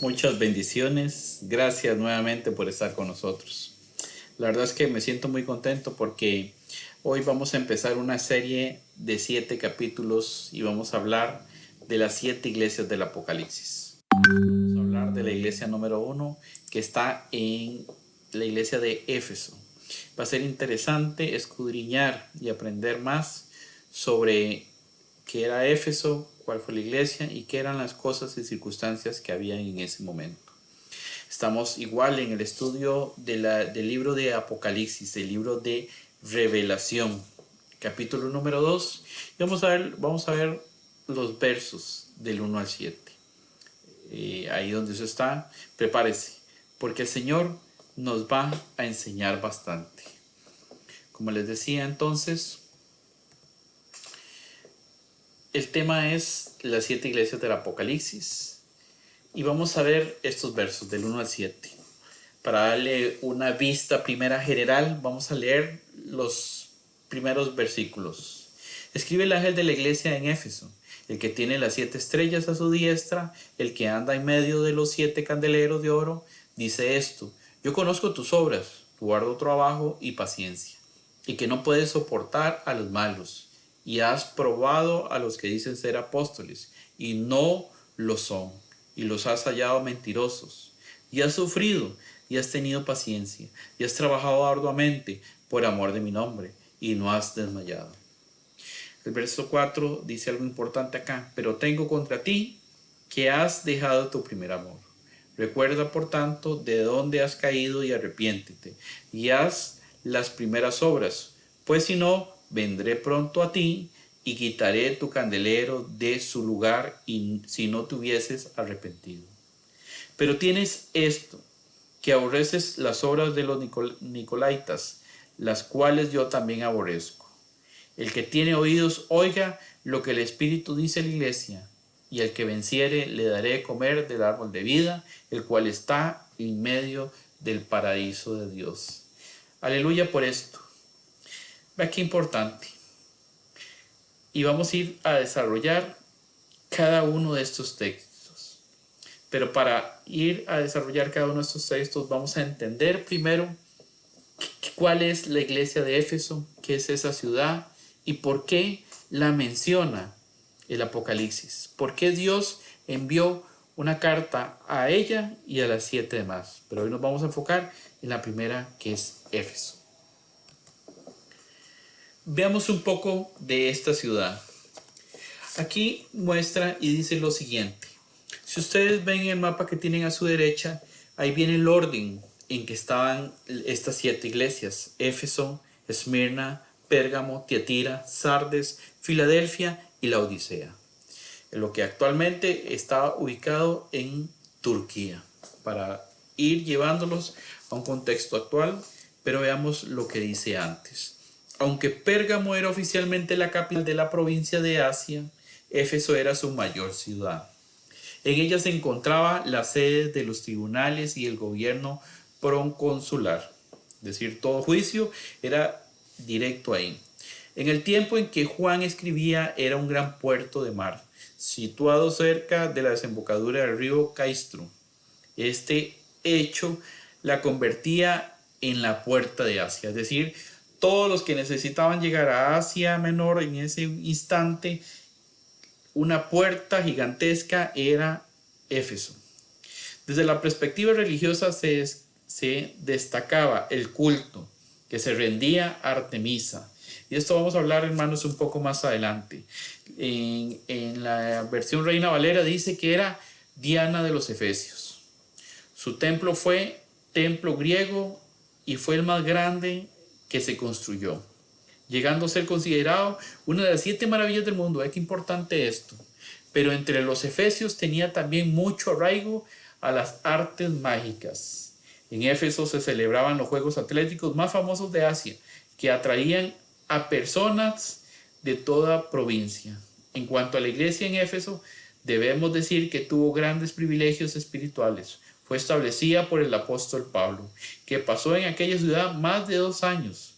Muchas bendiciones. Gracias nuevamente por estar con nosotros. La verdad es que me siento muy contento porque hoy vamos a empezar una serie de 7 capítulos y vamos a hablar de las 7 iglesias del Apocalipsis. Vamos a hablar de la iglesia número 1 que está en la iglesia de Éfeso. Va a ser interesante escudriñar y aprender más sobre qué era Éfeso, cuál fue la iglesia y qué eran las cosas y circunstancias que había en ese momento. Estamos igual en el estudio del libro de Apocalipsis, el libro de Revelación, capítulo número 2. Y vamos a ver los versos del 1 al 7. Ahí donde eso está, prepárese, porque el Señor nos va a enseñar bastante. Como les decía entonces, el tema es las 7 iglesias del Apocalipsis y vamos a ver estos versos del 1 al 7. Para darle una vista primera general, vamos a leer los primeros versículos. Escribe el ángel de la iglesia en Éfeso, el que tiene las 7 estrellas a su diestra, el que anda en medio de los 7 candeleros de oro, dice esto: yo conozco tus obras, tu arduo trabajo y paciencia, y que no puedes soportar a los malos, y has probado a los que dicen ser apóstoles, y no lo son, y los has hallado mentirosos, y has sufrido, y has tenido paciencia, y has trabajado arduamente por amor de mi nombre, y no has desmayado. El verso 4 dice algo importante acá: pero tengo contra ti que has dejado tu primer amor. Recuerda, por tanto, de dónde has caído y arrepiéntete, y haz las primeras obras, pues si no, vendré pronto a ti y quitaré tu candelero de su lugar, y si no te hubieses arrepentido. Pero tienes esto, que aborreces las obras de los nicolaitas, las cuales yo también aborrezco. El que tiene oídos, oiga lo que el Espíritu dice a la iglesia, y al que venciere le daré de comer del árbol de vida, el cual está en medio del paraíso de Dios. Aleluya por esto. Vea qué importante. Y vamos a ir a desarrollar cada uno de estos textos. Pero para ir a desarrollar cada uno de estos textos, vamos a entender primero cuál es la iglesia de Éfeso, qué es esa ciudad y por qué la menciona el Apocalipsis. ¿Por qué Dios envió una carta a ella y a las 7 demás? Pero hoy nos vamos a enfocar en la primera, que es Éfeso. Veamos un poco de esta ciudad. Aquí muestra y dice lo siguiente. Si ustedes ven el mapa que tienen a su derecha, ahí viene el orden en que estaban estas 7 iglesias: Éfeso, Esmirna, Pérgamo, Tiatira, Sardes, Filadelfia y la Odisea. Lo que actualmente está ubicado en Turquía, para ir llevándolos a un contexto actual, pero veamos lo que dice antes. Aunque Pérgamo era oficialmente la capital de la provincia de Asia, Éfeso era su mayor ciudad. En ella se encontraba la sede de los tribunales y el gobierno proconsular. Es decir, todo juicio era directo ahí. En el tiempo en que Juan escribía, era un gran puerto de mar, situado cerca de la desembocadura del río Caistro. Este hecho la convertía en la puerta de Asia, es decir, todos los que necesitaban llegar a Asia Menor en ese instante, una puerta gigantesca era Éfeso. Desde la perspectiva religiosa se destacaba el culto que se rendía a Artemisa. Y esto vamos a hablar, hermanos, un poco más adelante. En la versión Reina Valera dice que era Diana de los Efesios. Su templo fue templo griego y fue el más grande que se construyó, llegando a ser considerado una de las 7 maravillas del mundo. Qué importante esto. Pero entre los efesios tenía también mucho arraigo a las artes mágicas. En Éfeso se celebraban los Juegos Atléticos más famosos de Asia, que atraían a personas de toda provincia. En cuanto a la iglesia en Éfeso, debemos decir que tuvo grandes privilegios espirituales. Fue establecida por el apóstol Pablo, que pasó en aquella ciudad más de 2 años.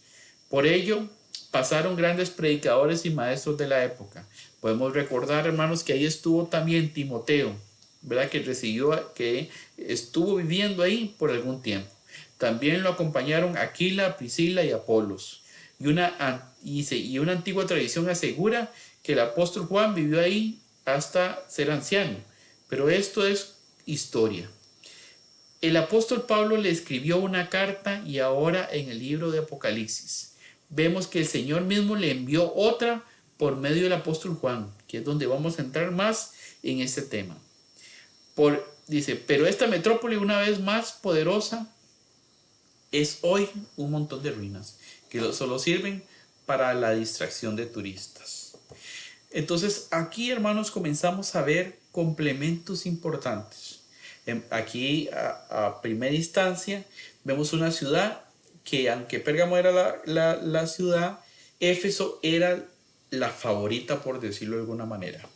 Por ello, pasaron grandes predicadores y maestros de la época. Podemos recordar, hermanos, que ahí estuvo también Timoteo, ¿verdad? Que estuvo viviendo ahí por algún tiempo. También lo acompañaron Aquila, Priscila y Apolos. Y una antigua tradición asegura que el apóstol Juan vivió ahí hasta ser anciano. Pero esto es historia. El apóstol Pablo le escribió una carta y ahora en el libro de Apocalipsis vemos que el Señor mismo le envió otra por medio del apóstol Juan, que es donde vamos a entrar más en este tema. Dice, pero esta metrópoli una vez más poderosa es hoy un montón de ruinas que solo sirven para la distracción de turistas. Entonces aquí, hermanos, comenzamos a ver complementos importantes. Aquí a primera instancia vemos una ciudad que, aunque Pérgamo era la ciudad, Éfeso era la favorita, por decirlo de alguna manera.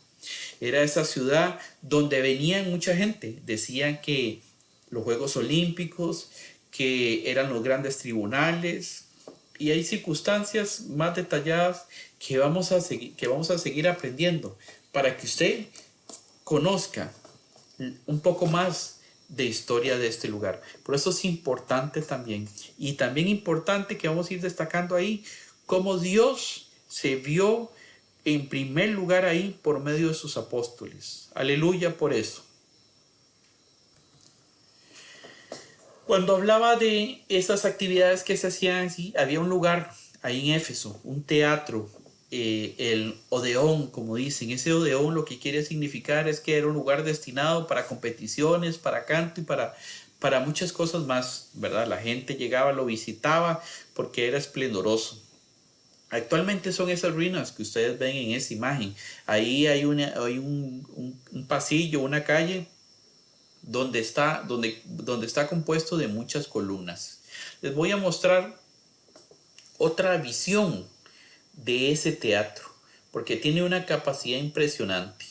Era esa ciudad donde venían mucha gente. Decían que los Juegos Olímpicos, que eran los grandes tribunales, y hay circunstancias más detalladas que vamos a seguir aprendiendo para que usted conozca un poco más de historia de este lugar. Por eso es importante también, y también importante que vamos a ir destacando ahí cómo Dios se vio en primer lugar ahí por medio de sus apóstoles. Aleluya por eso. Cuando hablaba de esas actividades que se hacían así, había un lugar ahí en Éfeso, un teatro, el Odeón, como dicen. Ese Odeón lo que quiere significar es que era un lugar destinado para competiciones, para canto y para muchas cosas más, ¿verdad? La gente llegaba, lo visitaba porque era esplendoroso. Actualmente son esas ruinas que ustedes ven en esa imagen. Ahí hay un pasillo, una calle donde está compuesto de muchas columnas. Les voy a mostrar otra visión de ese teatro, porque tiene una capacidad impresionante.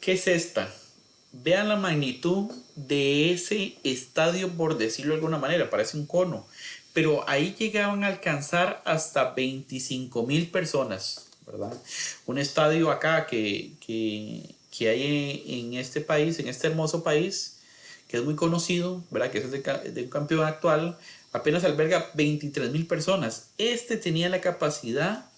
¿Qué es esta? Vean la magnitud de ese estadio, por decirlo de alguna manera, parece un cono, pero ahí llegaban a alcanzar hasta 25,000 personas, ¿verdad? Un estadio acá que hay en este país, en este hermoso país, que es muy conocido, ¿verdad? Que es de un campeón actual, apenas alberga 23,000 personas. Este tenía la capacidad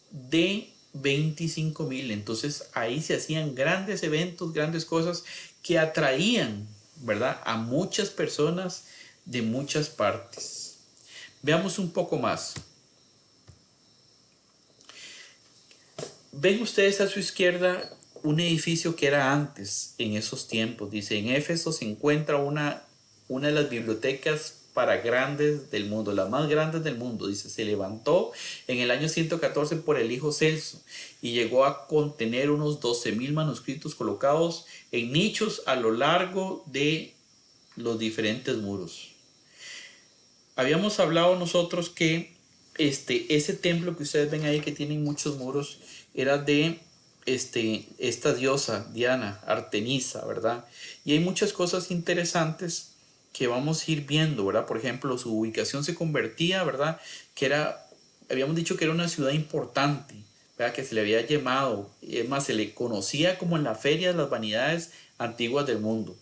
de 25,000. Entonces ahí se hacían grandes eventos, grandes cosas que atraían, ¿verdad?, a muchas personas de muchas partes. Veamos un poco más. Ven ustedes a su izquierda un edificio que era antes, en esos tiempos. Dice, en Éfeso se encuentra una de las bibliotecas para grandes del mundo, las más grandes del mundo. Dice, se levantó en el año 114 por el hijo Celso y llegó a contener unos 12,000 manuscritos colocados en nichos a lo largo de los diferentes muros. Habíamos hablado nosotros que ese templo que ustedes ven ahí, que tienen muchos muros, era de esta diosa Diana, Artemisa, ¿verdad? Y hay muchas cosas interesantes que vamos a ir viendo, ¿verdad? Por ejemplo, su ubicación se convertía, ¿verdad? Habíamos dicho que era una ciudad importante, ¿verdad? Que se le había llamado, es más, se le conocía como en la feria de las vanidades antiguas del mundo.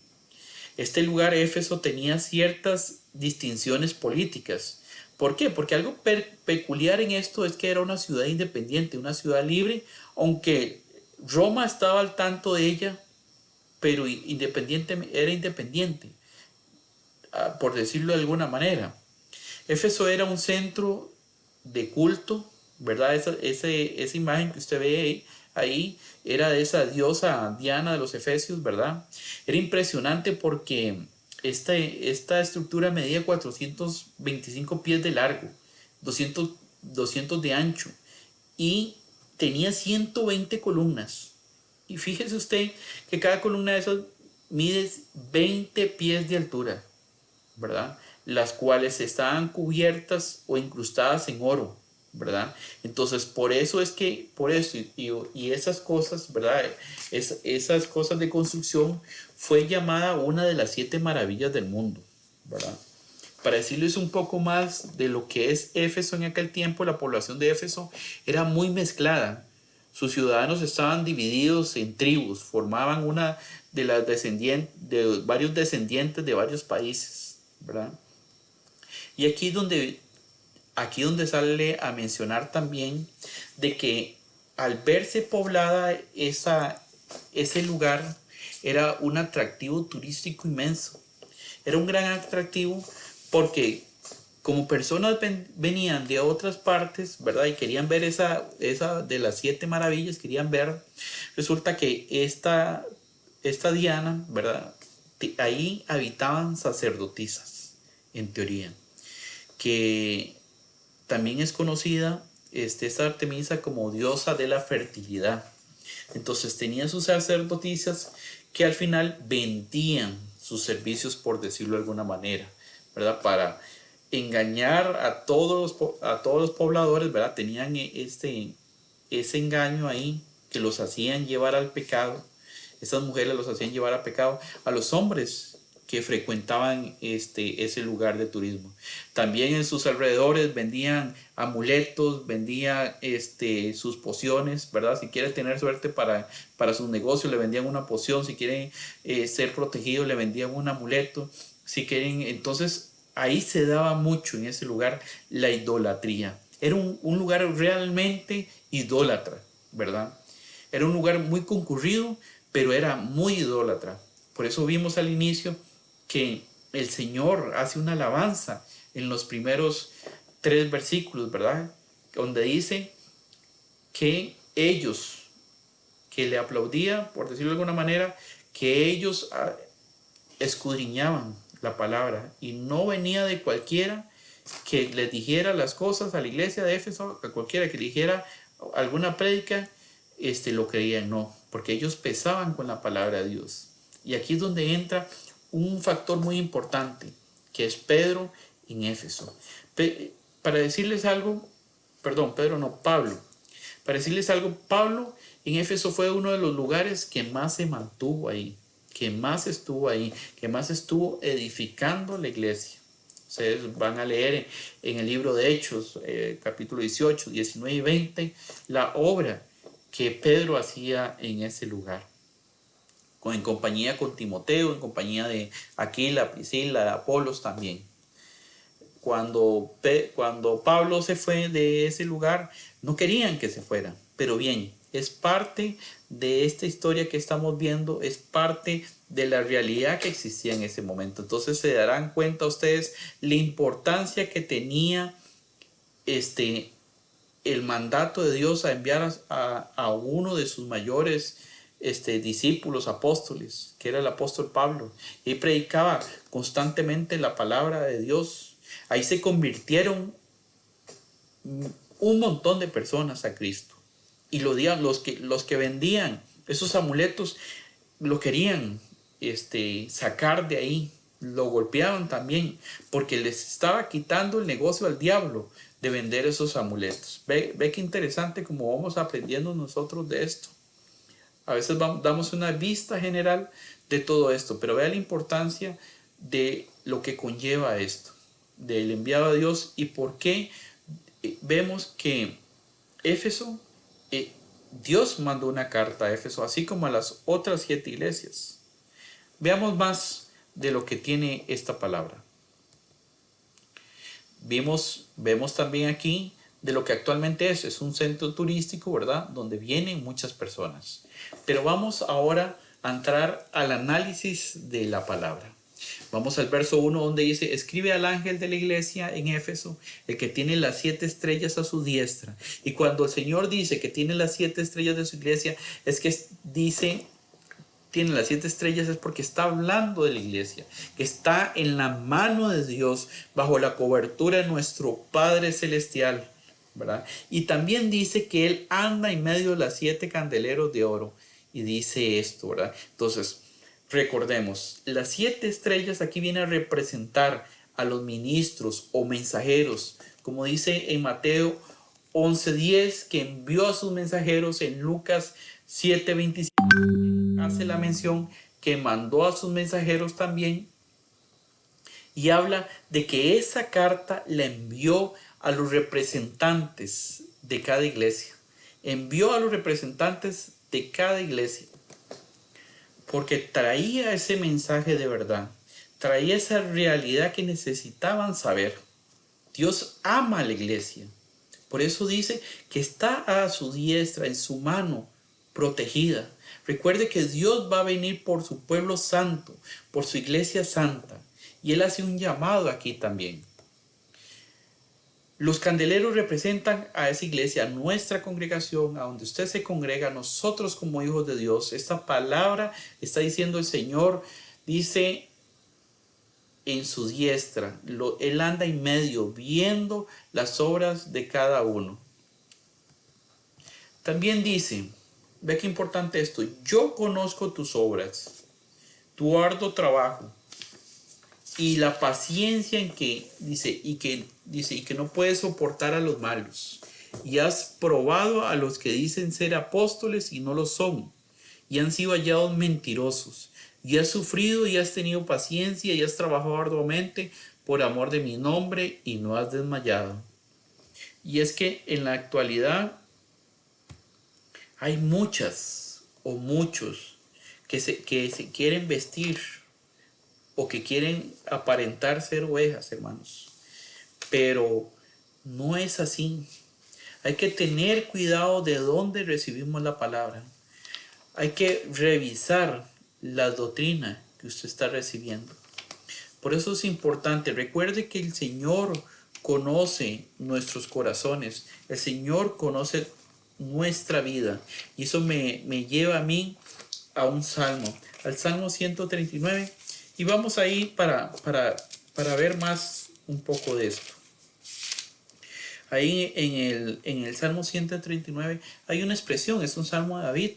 Este lugar, Éfeso, tenía ciertas distinciones políticas. ¿Por qué? Porque algo peculiar en esto es que era una ciudad independiente, una ciudad libre, aunque Roma estaba al tanto de ella, pero era independiente, por decirlo de alguna manera. Éfeso era un centro de culto, ¿verdad? Esa imagen que usted ve ahí era de esa diosa Diana de los Efesios, ¿verdad? Era impresionante porque esta estructura medía 425 pies de largo, 200 de ancho y tenía 120 columnas. Y fíjese usted que cada columna de esas mide 20 pies de altura, ¿verdad? Las cuales estaban cubiertas o incrustadas en oro, ¿verdad? Entonces, por eso y esas cosas, ¿verdad? Esas cosas de construcción fue llamada una de las 7 maravillas del mundo, ¿verdad? Para decirles un poco más de lo que es Éfeso en aquel tiempo, la población de Éfeso era muy mezclada. Sus ciudadanos estaban divididos en tribus, formaban una de las de varios descendientes de varios países, ¿verdad? Y aquí donde sale a mencionar también de que al verse poblada ese lugar era un atractivo turístico inmenso. Era un gran atractivo porque como personas venían de otras partes, ¿verdad? Y querían ver esa de las 7 maravillas, querían ver. Resulta que esta Diana, ¿verdad? Ahí habitaban sacerdotisas, en teoría, que también es conocida esta Artemisa como diosa de la fertilidad. Entonces tenía sus sacerdotisas que al final vendían sus servicios, por decirlo de alguna manera, ¿verdad? Para engañar a todos los pobladores, ¿verdad? Tenían ese engaño ahí que los hacían llevar al pecado. Estas mujeres los hacían llevar al pecado a los hombres que frecuentaban ese lugar de turismo. También en sus alrededores vendían amuletos, vendían sus pociones, ¿verdad? Si quiere tener suerte para sus negocios, le vendían una poción. Si quieren ser protegidos, le vendían un amuleto. Si quieren, entonces ahí se daba mucho en ese lugar la idolatría. Era un lugar realmente idólatra, ¿verdad? Era un lugar muy concurrido, pero era muy idólatra. Por eso vimos al inicio que el Señor hace una alabanza en los primeros 3 versículos, ¿verdad? Donde dice que ellos, que le aplaudían, por decirlo de alguna manera, que ellos escudriñaban la palabra y no venía de cualquiera que les dijera las cosas a la iglesia de Éfeso, a cualquiera que le dijera alguna prédica, lo creían, no, porque ellos pesaban con la palabra de Dios. Y aquí es donde entra un factor muy importante, que es Pedro en Éfeso. Para decirles algo, perdón, Pedro no, Pablo. Para decirles algo, Pablo en Éfeso fue uno de los lugares que más se mantuvo ahí, que más estuvo ahí, que más estuvo edificando la iglesia. Ustedes van a leer en el libro de Hechos, capítulo 18, 19 y 20, la obra que Pedro hacía en ese lugar. En compañía con Timoteo, en compañía de Aquila, Priscila, de Apolos también. Cuando Pablo se fue de ese lugar, no querían que se fuera, pero bien, es parte de esta historia que estamos viendo, es parte de la realidad que existía en ese momento. Entonces se darán cuenta ustedes la importancia que tenía el mandato de Dios a enviar a uno de sus mayores discípulos, apóstoles, que era el apóstol Pablo, y predicaba constantemente la palabra de Dios. Ahí se convirtieron un montón de personas a Cristo. Y los que vendían esos amuletos lo querían sacar de ahí. Lo golpeaban también porque les estaba quitando el negocio al diablo de vender esos amuletos. Ve qué interesante cómo vamos aprendiendo nosotros de esto. A veces damos una vista general de todo esto, pero vea la importancia de lo que conlleva esto, del enviado de Dios y por qué vemos que Éfeso, Dios mandó una carta a Éfeso, así como a las otras 7 iglesias. Veamos más de lo que tiene esta palabra. Vemos también aquí de lo que actualmente es un centro turístico, ¿verdad? Donde vienen muchas personas. Pero vamos ahora a entrar al análisis de la palabra. Vamos al verso 1 donde dice: escribe al ángel de la iglesia en Éfeso, el que tiene las 7 estrellas a su diestra. Y cuando el Señor dice que tiene las 7 estrellas de su iglesia, es que dice tiene las 7 estrellas, es porque está hablando de la iglesia, que está en la mano de Dios, bajo la cobertura de nuestro Padre Celestial, ¿verdad? Y también dice que Él anda en medio de las 7 candeleros de oro. Y dice esto, ¿verdad? Entonces, recordemos, las 7 estrellas aquí vienen a representar a los ministros o mensajeros, como dice en Mateo 11:10, que envió a sus mensajeros. En Lucas 7:25 hace la mención que mandó a sus mensajeros también. y habla de que esa carta la envió a los representantes de cada iglesia. Envió a los representantes de cada iglesia porque traía ese mensaje de verdad, traía esa realidad que necesitaban saber. Dios ama a la iglesia. Por eso dice que está a su diestra, en su mano, protegida. Recuerde que Dios va a venir por su pueblo santo, por su iglesia santa. Y Él hace un llamado aquí también. Los candeleros representan a esa iglesia, a nuestra congregación, a donde usted se congrega, nosotros como hijos de Dios. Esta palabra está diciendo el Señor, dice en su diestra. Él anda en medio, viendo las obras de cada uno. También dice, ve qué importante esto, yo conozco tus obras, tu arduo trabajo y la paciencia en que dice y que no puedes soportar a los malos. Y has probado a los que dicen ser apóstoles y no lo son, y han sido hallados mentirosos. Y has sufrido y has tenido paciencia y has trabajado arduamente por amor de mi nombre y no has desmayado. Y es que en la actualidad hay muchas o muchos que se quieren vestir o que quieren aparentar ser ovejas, hermanos. Pero no es así. Hay que tener cuidado de dónde recibimos la palabra. Hay que revisar la doctrina que usted está recibiendo. Por eso es importante. Recuerde que el Señor conoce nuestros corazones. El Señor conoce nuestra vida. Y eso me lleva a mí a un salmo. Al Salmo 139. Y vamos ahí para ver más un poco de esto. Ahí en el Salmo 139 hay una expresión, es un salmo de David.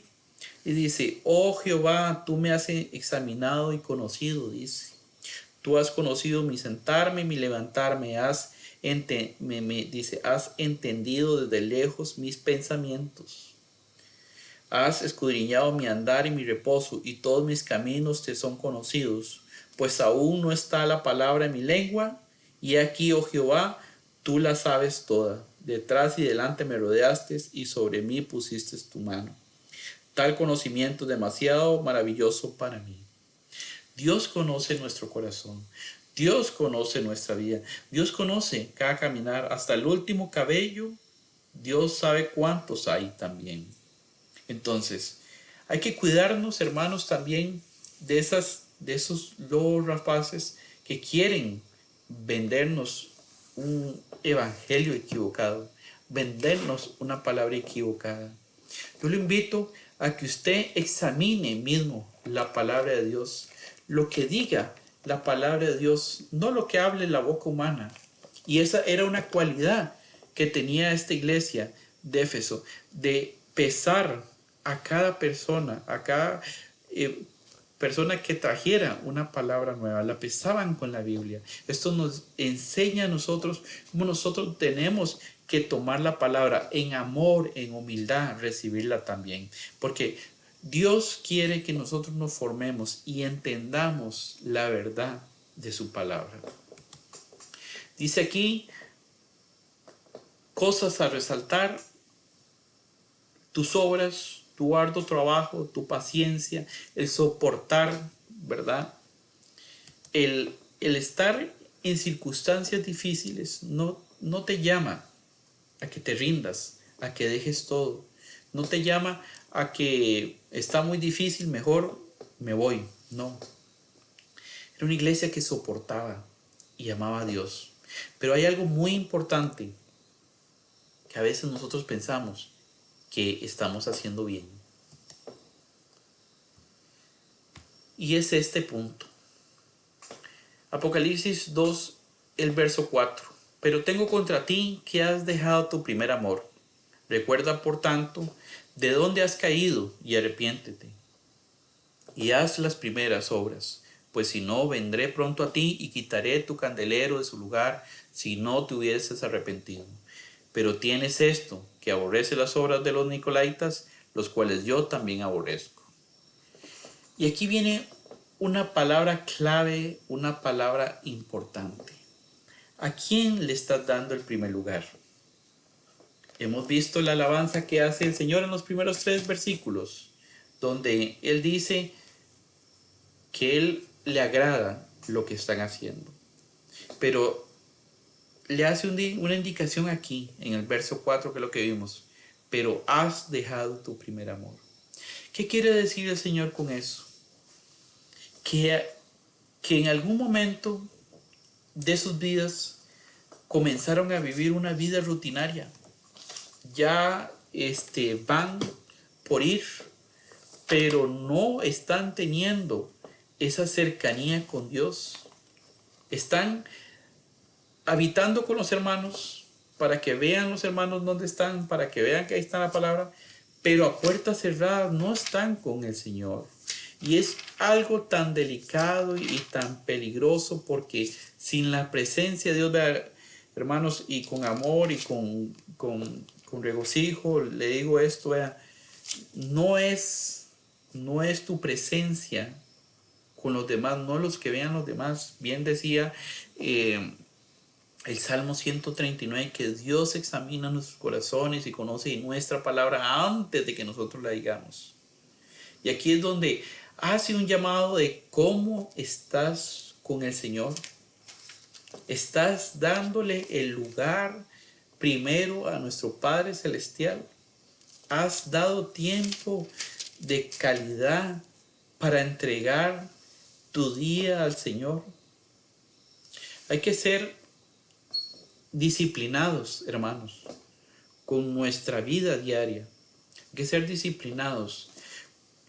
Y dice, oh Jehová, tú me has examinado y conocido, dice. Tú has conocido mi sentarme y mi levantarme, has entendido desde lejos mis pensamientos. Has escudriñado mi andar y mi reposo, y todos mis caminos te son conocidos. Pues aún no está la palabra en mi lengua, y aquí, oh Jehová, tú la sabes toda. Detrás y delante me rodeaste, y sobre mí pusiste tu mano. Tal conocimiento es demasiado maravilloso para mí. Dios conoce nuestro corazón. Dios conoce nuestra vida. Dios conoce cada caminar, hasta el último cabello. Dios sabe cuántos hay también. Entonces, hay que cuidarnos, hermanos, también de esos lobos rapaces que quieren vendernos un evangelio equivocado, vendernos una palabra equivocada. Yo le invito a que usted examine mismo la palabra de Dios, lo que diga la palabra de Dios, no lo que hable la boca humana. Y esa era una cualidad que tenía esta iglesia de Éfeso, de pesar a cada persona, a cada persona que trajera una palabra nueva, la pesaban con la Biblia. Esto nos enseña a nosotros cómo nosotros tenemos que tomar la palabra en amor, en humildad, recibirla también. Porque Dios quiere que nosotros nos formemos y entendamos la verdad de su palabra. Dice aquí cosas a resaltar: tus obras, tu arduo trabajo, tu paciencia, el soportar, ¿verdad? El estar en circunstancias difíciles no te llama a que te rindas, a que dejes todo. No te llama a que está muy difícil, mejor me voy. No. Era una iglesia que soportaba y amaba a Dios. Pero hay algo muy importante que a veces nosotros pensamos que estamos haciendo bien. Y es este punto. Apocalipsis 2, el verso 4. Pero tengo contra ti que has dejado tu primer amor. Recuerda, por tanto, de dónde has caído y arrepiéntete. Y haz las primeras obras. Pues si no, vendré pronto a ti y quitaré tu candelero de su lugar si no te hubieses arrepentido. Pero tienes esto, que aborrece las obras de los nicolaítas, los cuales yo también aborrezco. Y aquí viene una palabra clave, una palabra importante. ¿A quién le estás dando el primer lugar? Hemos visto la alabanza que hace el Señor en los primeros 3 versículos, donde Él dice que Él le agrada lo que están haciendo. Pero le hace una indicación aquí, en el verso 4, que es lo que vimos. Pero has dejado tu primer amor. ¿Qué quiere decir el Señor con eso? Que en algún momento de sus vidas comenzaron a vivir una vida rutinaria. Ya van por ir, pero no están teniendo esa cercanía con Dios. Están habitando con los hermanos para que vean los hermanos dónde están, para que vean que ahí está la palabra, pero a puertas cerradas no están con el Señor. Y es algo tan delicado y tan peligroso, porque sin la presencia de Dios, hermanos, y con amor y con regocijo, le digo esto, vea, no es tu presencia con los demás, no los que vean los demás. Bien decía el Salmo 139, que Dios examina nuestros corazones y conoce nuestra palabra antes de que nosotros la digamos. Y aquí es donde hace un llamado de cómo estás con el Señor. ¿Estás dándole el lugar primero a nuestro Padre Celestial? ¿Has dado tiempo de calidad para entregar tu día al Señor? Hay que ser disciplinados, hermanos, con nuestra vida diaria. Hay que ser disciplinados.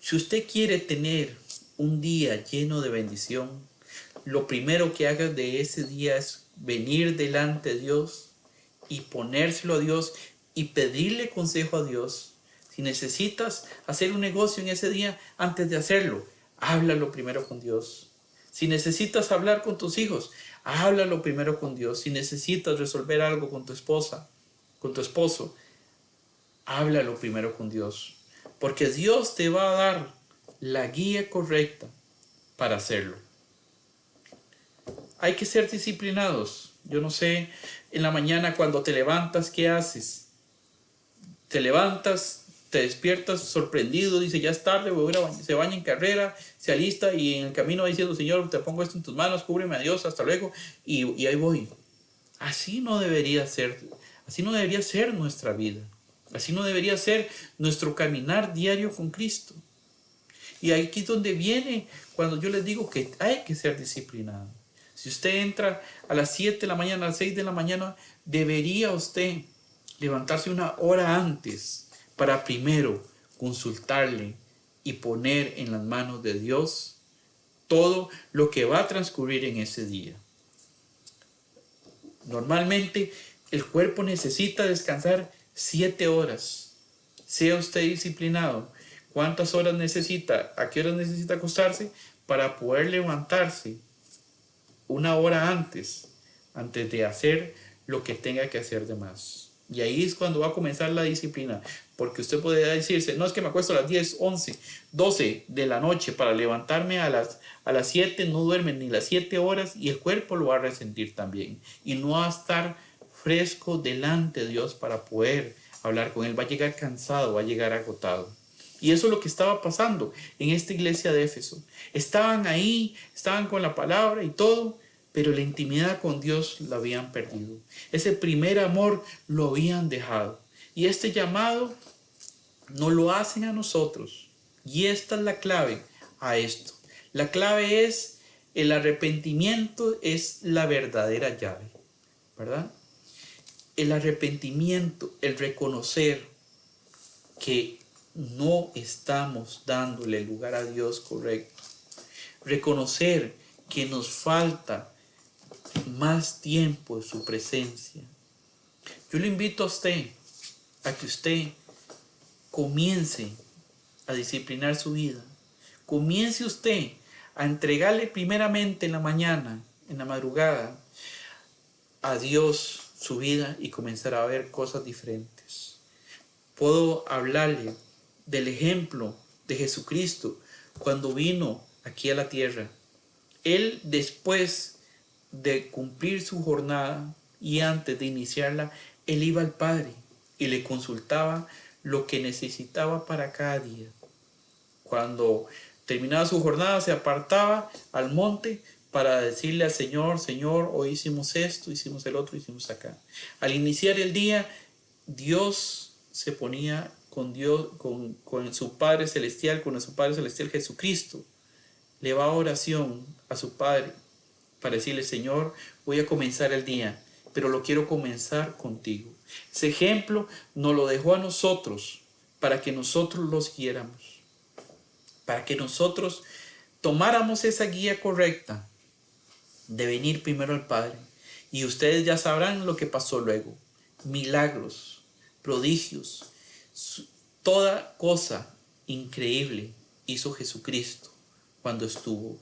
Si usted quiere tener un día lleno de bendición, lo primero que haga de ese día es venir delante de Dios y ponérselo a Dios y pedirle consejo a Dios. Si necesitas hacer un negocio en ese día, antes de hacerlo, háblalo primero con Dios. Si necesitas hablar con tus hijos, háblalo primero con Dios. Si necesitas resolver algo con tu esposa, con tu esposo, háblalo primero con Dios. Porque Dios te va a dar la guía correcta para hacerlo. Hay que ser disciplinados. Yo no sé, en la mañana cuando te levantas, ¿qué haces? Te levantas, te despiertas sorprendido, dice, ya es tarde, voy a ir a bañar, se baña en carrera, se alista y en el camino va diciendo, Señor, te pongo esto en tus manos, cúbreme a Dios, hasta luego, y ahí voy. Así no debería ser nuestra vida. Así no debería ser nuestro caminar diario con Cristo. Y aquí es donde viene cuando yo les digo que hay que ser disciplinado. Si usted entra a las 7 de la mañana, a las 6 de la mañana, debería usted levantarse una hora antes para primero consultarle y poner en las manos de Dios todo lo que va a transcurrir en ese día. Normalmente el cuerpo necesita descansar 7 horas. Sea usted disciplinado. ¿Cuántas horas necesita? ¿A qué horas necesita acostarse? Para poder levantarse una hora antes de hacer lo que tenga que hacer de más. Y ahí es cuando va a comenzar la disciplina. Porque usted puede decirse, no, es que me acuesto a las 10, 11, 12 de la noche para levantarme a las 7, no duerme ni las 7 horas y el cuerpo lo va a resentir también. Y no va a estar fresco delante de Dios para poder hablar con Él. Va a llegar cansado, va a llegar agotado. Y eso es lo que estaba pasando en esta iglesia de Éfeso. Estaban ahí, estaban con la palabra y todo, pero la intimidad con Dios la habían perdido. Ese primer amor lo habían dejado. Y este llamado no lo hacen a nosotros. Y esta es la clave a esto. La clave es el arrepentimiento, es la verdadera llave, ¿verdad? El arrepentimiento, el reconocer que no estamos dándole lugar a Dios correcto. Reconocer que nos falta más tiempo de su presencia. Yo le invito a usted a que usted comience a disciplinar su vida. Comience usted a entregarle primeramente en la mañana, en la madrugada, a Dios su vida y comenzar a ver cosas diferentes. Puedo hablarle del ejemplo de Jesucristo cuando vino aquí a la tierra. Él, después de cumplir su jornada y antes de iniciarla, él iba al Padre y le consultaba lo que necesitaba para cada día. Cuando terminaba su jornada, se apartaba al monte para decirle al Señor: Señor, hoy hicimos esto, hicimos el otro, hicimos acá. Al iniciar el día, Dios se ponía con Dios, con su Padre Celestial, con su Padre Celestial Jesucristo. Le va a oración a su Padre para decirle: Señor, voy a comenzar el día, pero lo quiero comenzar contigo. Ese ejemplo nos lo dejó a nosotros para que nosotros los siguiéramos, para que nosotros tomáramos esa guía correcta de venir primero al Padre. Y ustedes ya sabrán lo que pasó luego. Milagros, prodigios, toda cosa increíble hizo Jesucristo cuando estuvo,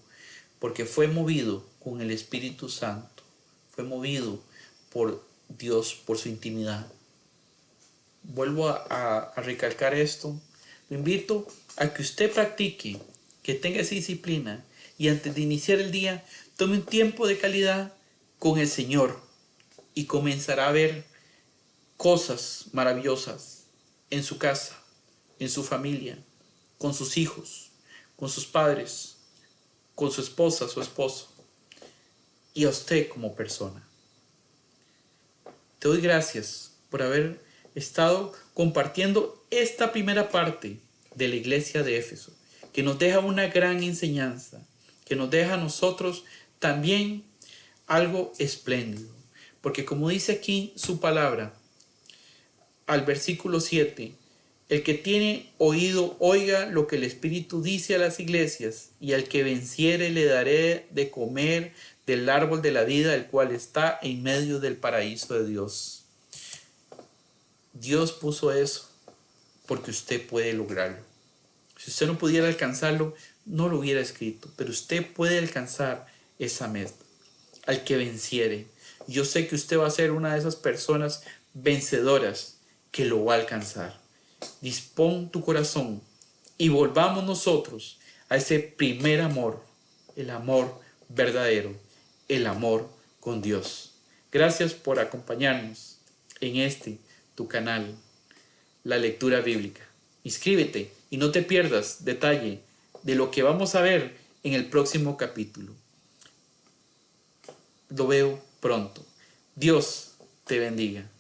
porque fue movido con el Espíritu Santo, fue movido por Dios, por su intimidad. Vuelvo a recalcar esto. Lo invito a que usted practique, que tenga esa disciplina y antes de iniciar el día, tome un tiempo de calidad con el Señor y comenzará a ver cosas maravillosas en su casa, en su familia, con sus hijos, con sus padres, con su esposa, su esposo y a usted como persona. Te doy gracias por haber estado compartiendo esta primera parte de la iglesia de Éfeso, que nos deja una gran enseñanza, que nos deja a nosotros también algo espléndido. Porque como dice aquí su palabra, al versículo 7, el que tiene oído oiga lo que el Espíritu dice a las iglesias, y al que venciere le daré de comer del árbol de la vida, el cual está en medio del paraíso de Dios. Dios puso eso porque usted puede lograrlo. Si usted no pudiera alcanzarlo, no lo hubiera escrito, pero usted puede alcanzar esa meta. Al que venciere. Yo sé que usted va a ser una de esas personas vencedoras que lo va a alcanzar. Dispón tu corazón y volvamos nosotros a ese primer amor, el amor verdadero, el amor con Dios. Gracias por acompañarnos en tu canal, la lectura bíblica. Inscríbete y no te pierdas detalle de lo que vamos a ver en el próximo capítulo. Lo veo pronto. Dios te bendiga.